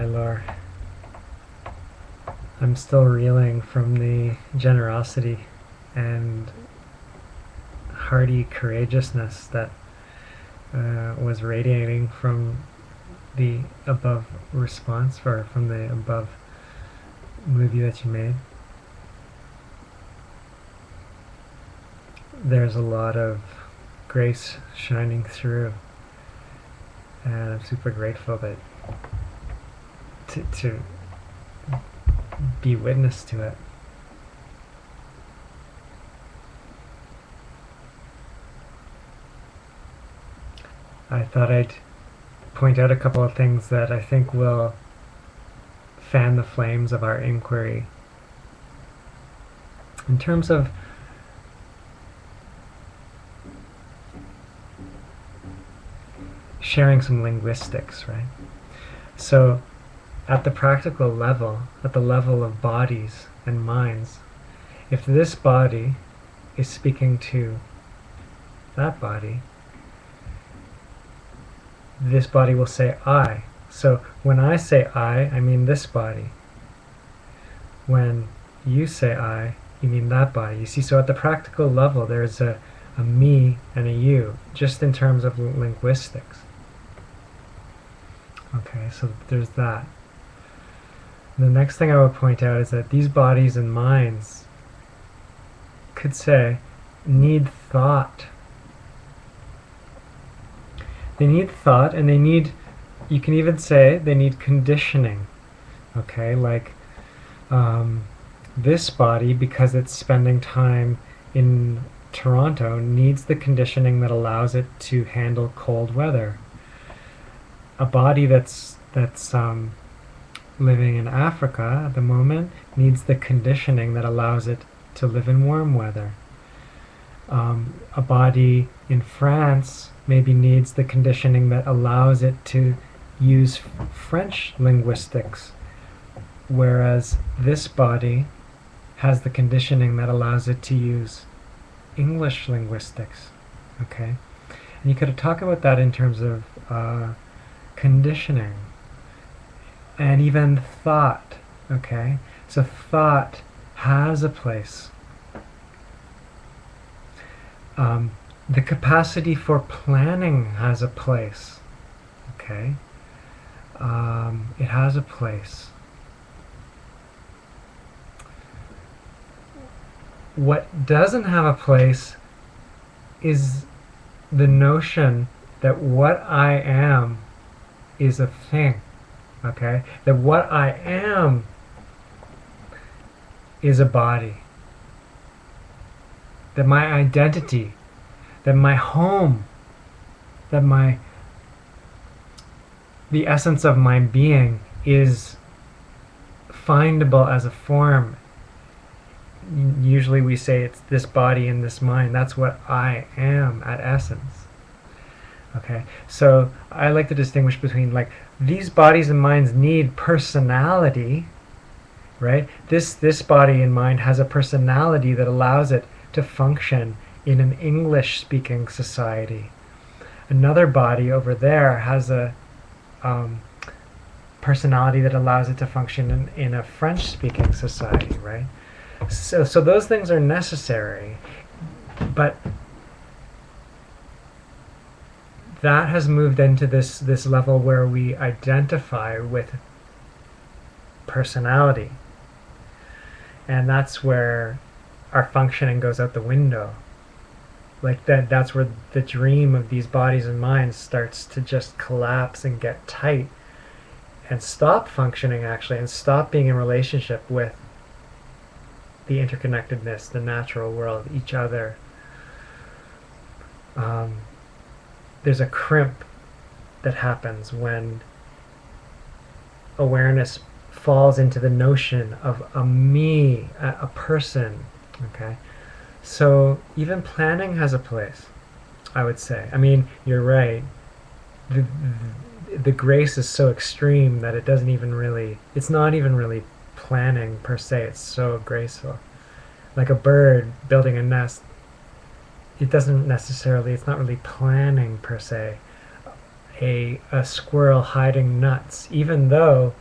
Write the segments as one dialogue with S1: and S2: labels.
S1: my lord. I'm still reeling from the generosity and hearty courageousness that was radiating from the above response, or from the above movie that you made. There's a lot of grace shining through, and I'm super grateful that to be witness to it. I thought I'd point out a couple of things that I think will fan the flames of our inquiry. In terms of sharing some linguistics, right? So at the practical level, at the level of bodies and minds, if this body is speaking to that body, this body will say I. So when I say I mean this body. When you say I, you mean that body. You see, so at the practical level, there's a me and a you, just in terms of linguistics. Okay, so there's that. The next thing I would point out is that these bodies and minds, could say, need thought. They need thought, and they need, you can even say, they need conditioning. Okay, like this body, because it's spending time in Toronto, needs the conditioning that allows it to handle cold weather. A body that's living in Africa at the moment needs the conditioning that allows it to live in warm weather. A body in France maybe needs the conditioning that allows it to use French linguistics, whereas this body has the conditioning that allows it to use English linguistics. Okay, and you could talk about that in terms of conditioning and even thought. Okay, so thought has a place. The capacity for planning has a place. Okay, it has a place. What doesn't have a place is the notion that what I am is a thing. Okay, that what I am is a body. That my identity, that my home, that the essence of my being is findable as a form. Usually we say it's this body and this mind. That's what I am at essence. Okay, so I like to distinguish between, like, these bodies and minds need personality, right? This body and mind has a personality that allows it to function in an English-speaking society. Another body over there has a personality that allows it to function in a French-speaking society, right? So those things are necessary, but that has moved into this level where we identify with personality, and that's where our functioning goes out the window. Like that's where the dream of these bodies and minds starts to just collapse and get tight and stop functioning, actually, and stop being in relationship with the interconnectedness, the natural world, each other. There's a crimp that happens when awareness falls into the notion of a me, a person. Okay, so even planning has a place, I would say. I mean, you're right. The grace is so extreme that it doesn't even really, it's not even really planning per se. It's so graceful. Like a bird building a nest, it doesn't necessarily, it's not really planning per se. A squirrel hiding nuts, even though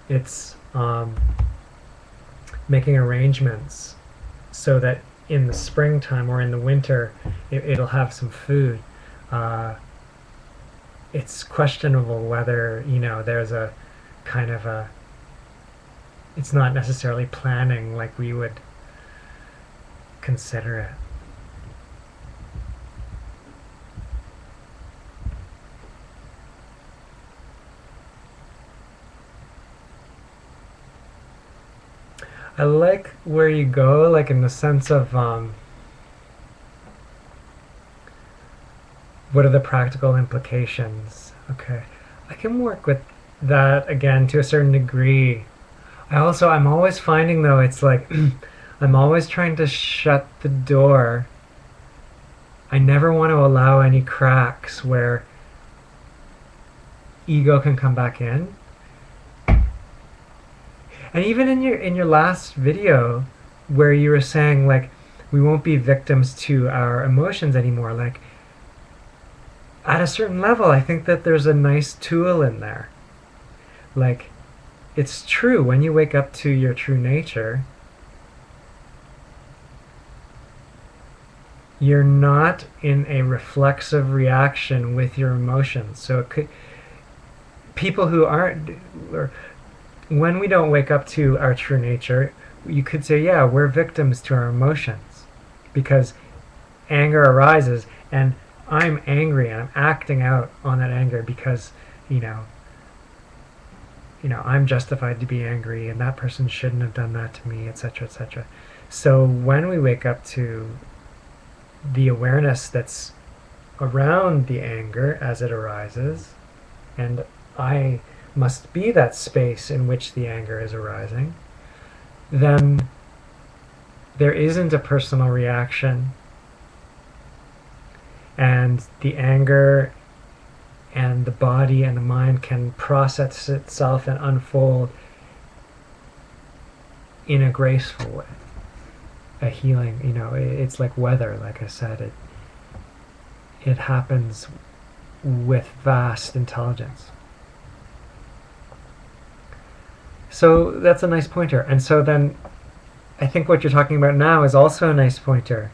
S1: It's making arrangements so that in the springtime or in the winter it'll have some food. It's questionable whether, there's a kind of a, it's not necessarily planning like we would consider it. I like where you go, like in the sense of what are the practical implications? Okay, I can work with that again to a certain degree. I'm always finding though, it's like I'm always trying to shut the door. I never want to allow any cracks where ego can come back in. And even in your last video where you were saying like we won't be victims to our emotions anymore, like at a certain level I think that there's a nice tool in there. Like it's true, when you wake up to your true nature, you're not in a reflexive reaction with your emotions. So it could, people who aren't, or when we don't wake up to our true nature, you could say, yeah, we're victims to our emotions because anger arises and I'm angry and I'm acting out on that anger because, I'm justified to be angry and that person shouldn't have done that to me, etc., etc. So when we wake up to the awareness that's around the anger as it arises, and I must be that space in which the anger is arising, then there isn't a personal reaction, and the anger and the body and the mind can process itself and unfold in a graceful way, a healing. It's like weather, like I said, it happens with vast intelligence. So that's a nice pointer. And so then I think what you're talking about now is also a nice pointer.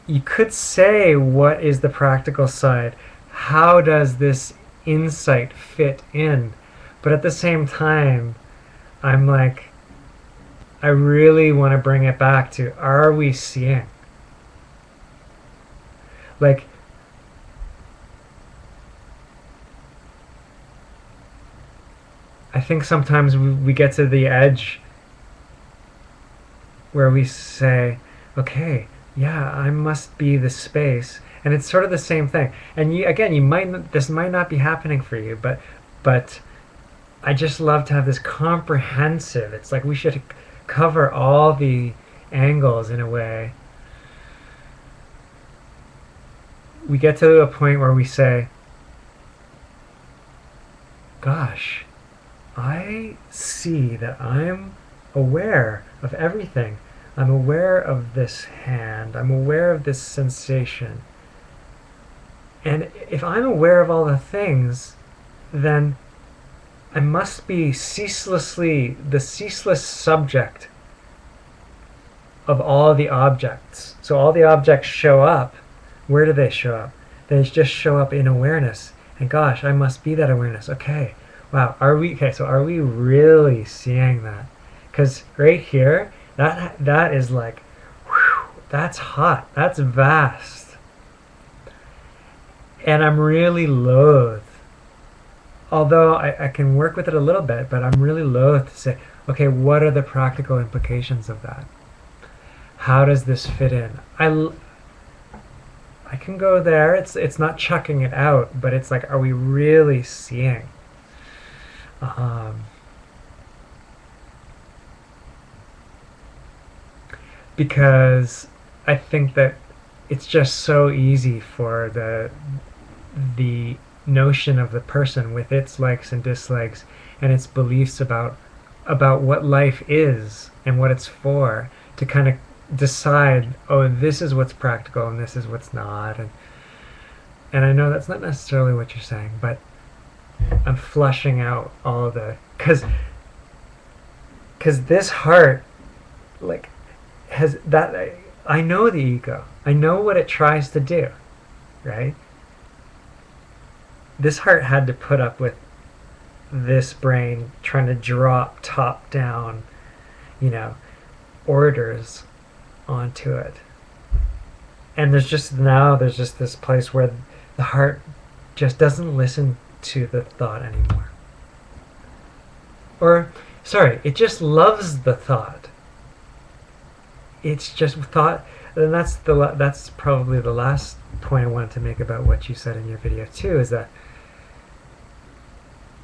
S1: You could say, what is the practical side? How does this insight fit in? But at the same time, I'm like, I really want to bring it back to, are we seeing? Like, I think sometimes we get to the edge where we say, okay, yeah, I must be the space, and it's sort of the same thing. And this might not be happening for you, but I just love to have this comprehensive. It's like we should cover all the angles in a way. We get to a point where we say, gosh, I see that I'm aware of everything. I'm aware of this hand. I'm aware of this sensation. And if I'm aware of all the things, then I must be the ceaseless subject of all the objects. So all the objects show up. Where do they show up? They just show up in awareness. And gosh, I must be that awareness. Okay. Wow. Are we really seeing that? Because right here, that is like, whew, that's hot. That's vast. And I'm really loath. Although I can work with it a little bit, but I'm really loath to say, okay, what are the practical implications of that? How does this fit in? I can go there. It's not chucking it out, but it's like, are we really seeing? Because I think that it's just so easy for the notion of the person with its likes and dislikes and its beliefs about what life is and what it's for to kind of decide, oh, this is what's practical and this is what's not. And I know that's not necessarily what you're saying, but I'm flushing out all the, because Because this heart, like, has that. I know the ego. I know what it tries to do, right? This heart had to put up with this brain trying to drop top down, orders onto it. And there's just this place where the heart just doesn't listen to the thought anymore. Or, sorry, it just loves the thought. It's just thought, and that's probably the last point I wanted to make about what you said in your video too, is that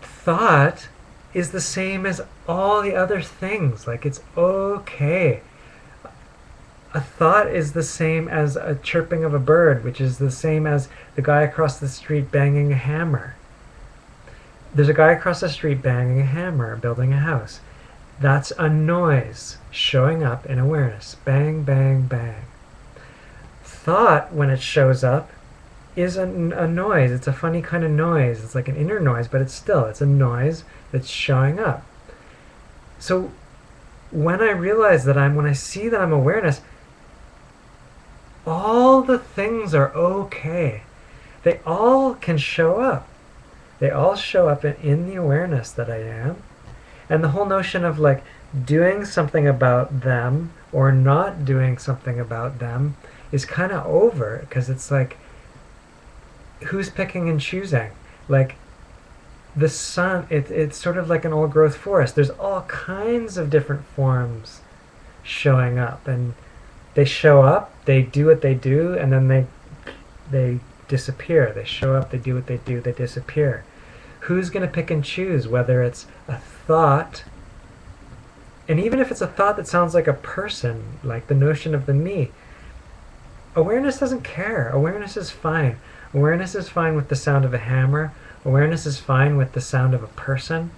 S1: thought is the same as all the other things. Like, it's okay. A thought is the same as a chirping of a bird, which is the same as the guy across the street banging a hammer. There's a guy across the street banging a hammer, building a house. That's a noise showing up in awareness. Bang, bang, bang. Thought, when it shows up, is a noise. It's a funny kind of noise. It's like an inner noise, but it's a noise that's showing up. So when I see that I'm awareness, all the things are okay. They all can show up. They all show up in the awareness that I am. And the whole notion of like doing something about them or not doing something about them is kind of over, because it's like, who's picking and choosing? Like, the sun, it's sort of like an old growth forest. There's all kinds of different forms showing up, and they show up, they do what they do, and then they disappear. They show up, they do what they do, they disappear. Who's going to pick and choose whether it's a thought, and even if it's a thought that sounds like a person, like the notion of the me, awareness doesn't care. Awareness is fine. Awareness is fine with the sound of a hammer. Awareness is fine with the sound of a person.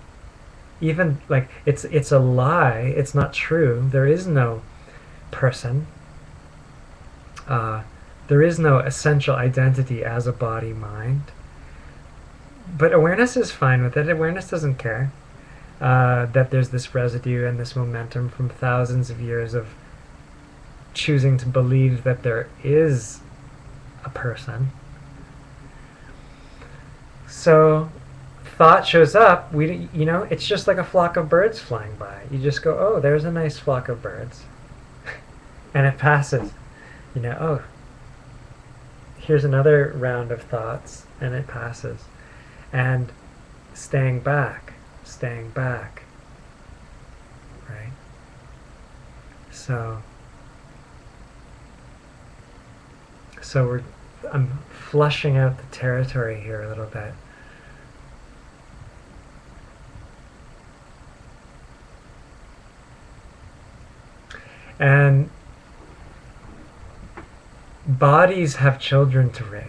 S1: Even like it's a lie. It's not true. There is no person. There is no essential identity as a body-mind. But awareness is fine with it. Awareness doesn't care that there's this residue and this momentum from thousands of years of choosing to believe that there is a person. So thought shows up, it's just like a flock of birds flying by. You just go, oh, there's a nice flock of birds. And it passes. Oh, here's another round of thoughts, and it passes. And staying back, right? So I'm flushing out the territory here a little bit. And bodies have children to raise.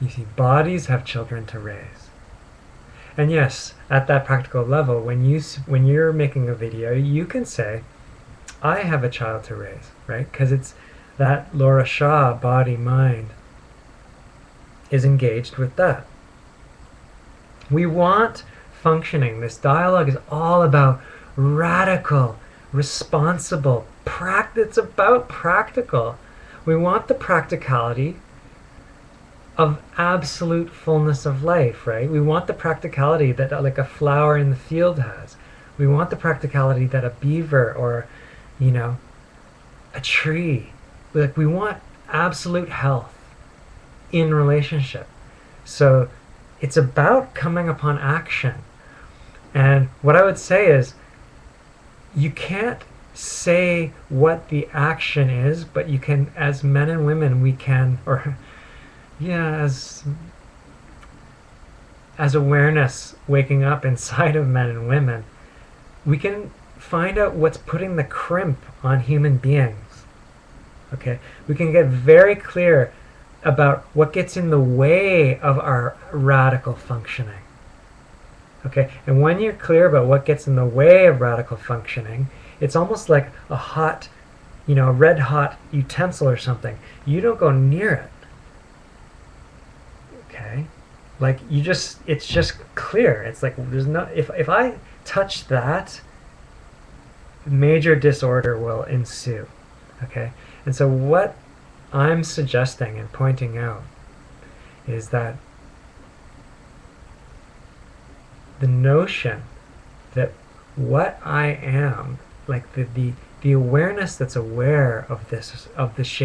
S1: You see, bodies have children to raise. And yes, at that practical level, when you're making a video, you can say, I have a child to raise, right? Because it's that Laura Shaw body-mind is engaged with that. We want functioning. This dialogue is all about radical, responsible, it's about practical. We want the practicality of absolute fullness of life, right? We want the practicality that like a flower in the field has. We want the practicality that a beaver or, a tree. We want absolute health in relationship. So it's about coming upon action. And what I would say is, you can't say what the action is, but you can, as men and women, we can, as awareness waking up inside of men and women, we can find out what's putting the crimp on human beings. Okay, we can get very clear about what gets in the way of our radical functioning. Okay, and when you're clear about what gets in the way of radical functioning, it's almost like a hot, a red hot utensil or something. You don't go near it. Okay, Like it's just clear. It's like there's no, if I touch that, major disorder will ensue. Okay? And so what I'm suggesting and pointing out is that the notion that what I am, like the awareness that's aware of this, of the shape